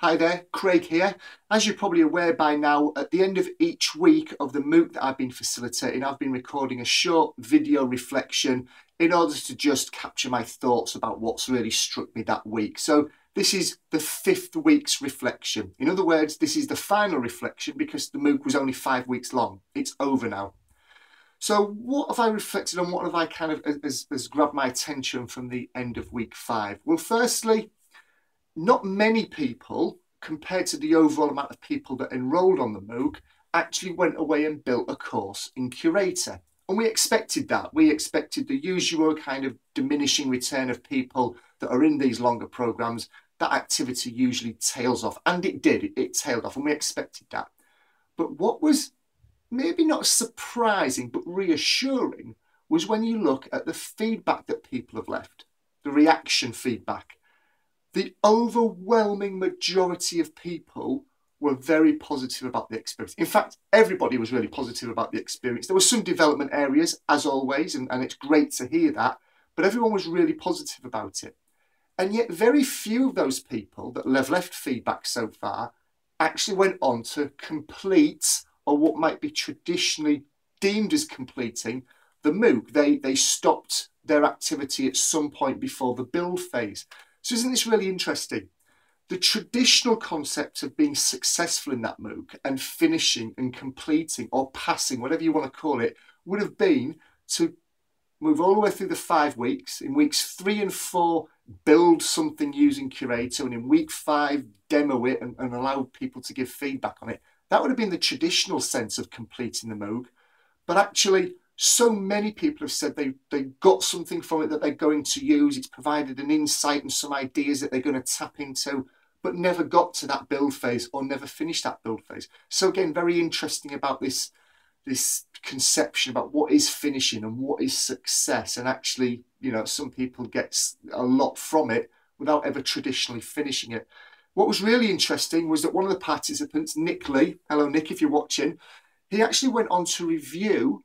Hi there, Craig here. As you're probably aware by now, at the end of each week of the MOOC that I've been facilitating, I've been recording a short video reflection in order to just capture my thoughts about what's really struck me that week. So this is the 5th week's reflection. In other words, this is the final reflection because the MOOC was only 5 weeks long. It's over now. So what have I reflected on? What have I kind of has grabbed my attention from the end of week 5? Well, firstly, not many people, compared to the overall amount of people that enrolled on the MOOC, actually went away and built a course in Curator. And we expected that. We expected the usual kind of diminishing return of people that are in these longer programs. That activity usually tails off, and it did. It tailed off, and we expected that. But what was maybe not surprising, but reassuring, was when you look at the feedback that people have left, the reaction feedback. The overwhelming majority of people were very positive about the experience. In fact, everybody was really positive about the experience. There were some development areas, as always, and it's great to hear that, but everyone was really positive about it. And yet very few of those people that have left feedback so far actually went on to complete, or what might be traditionally deemed as completing, the MOOC. They stopped their activity at some point before the build phase. So isn't this really interesting? The traditional concept of being successful in that MOOC and finishing and completing or passing, whatever you want to call it, would have been to move all the way through the 5 weeks. In weeks 3 and 4, build something using Curator, and in week 5, demo it and allow people to give feedback on it. That would have been the traditional sense of completing the MOOC. But actually, so many people have said they got something from it that they're going to use. It's provided an insight and some ideas that they're going to tap into, but never got to that build phase or never finished that build phase. So again, very interesting about this conception about what is finishing and what is success. And actually, you know, some people get a lot from it without ever traditionally finishing it. What was really interesting was that one of the participants, Nick Lee, hello Nick if you're watching, he actually went on to review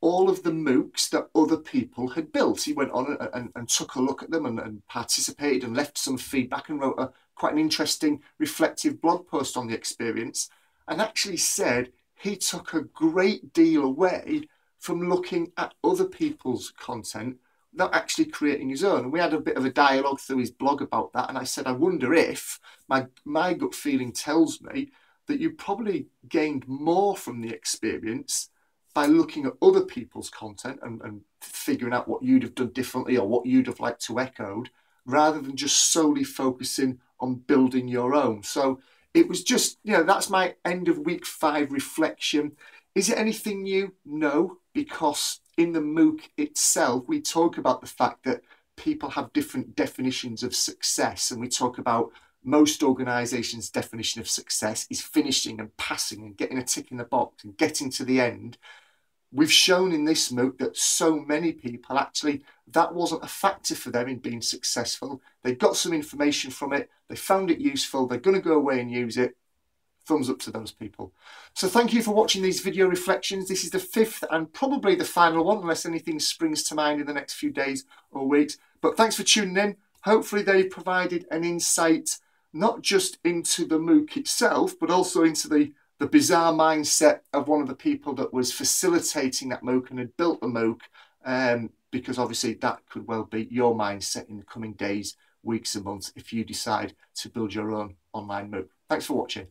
all of the MOOCs that other people had built. He went on and took a look at them and participated and left some feedback and wrote quite an interesting reflective blog post on the experience, and actually said he took a great deal away from looking at other people's content without actually creating his own. And we had a bit of a dialogue through his blog about that, and I said, I wonder if, my gut feeling tells me that you probably gained more from the experience by looking at other people's content and figuring out what you'd have done differently or what you'd have liked to echo, rather than just solely focusing on building your own. So it was just, you know, that's my end of week 5 reflection. Is it anything new? No, because in the MOOC itself, we talk about the fact that people have different definitions of success, and we talk about most organisations' definition of success is finishing and passing and getting a tick in the box and getting to the end. We've shown in this MOOC that so many people actually, that wasn't a factor for them in being successful. They got some information from it, they found it useful, they're going to go away and use it. Thumbs up to those people. So thank you for watching these video reflections. This is the 5th and probably the final one, unless anything springs to mind in the next few days or weeks. But thanks for tuning in. Hopefully they've provided an insight, not just into the MOOC itself, but also into the bizarre mindset of one of the people that was facilitating that MOOC and had built the MOOC, because obviously that could well be your mindset in the coming days, weeks and months if you decide to build your own online MOOC. Thanks for watching.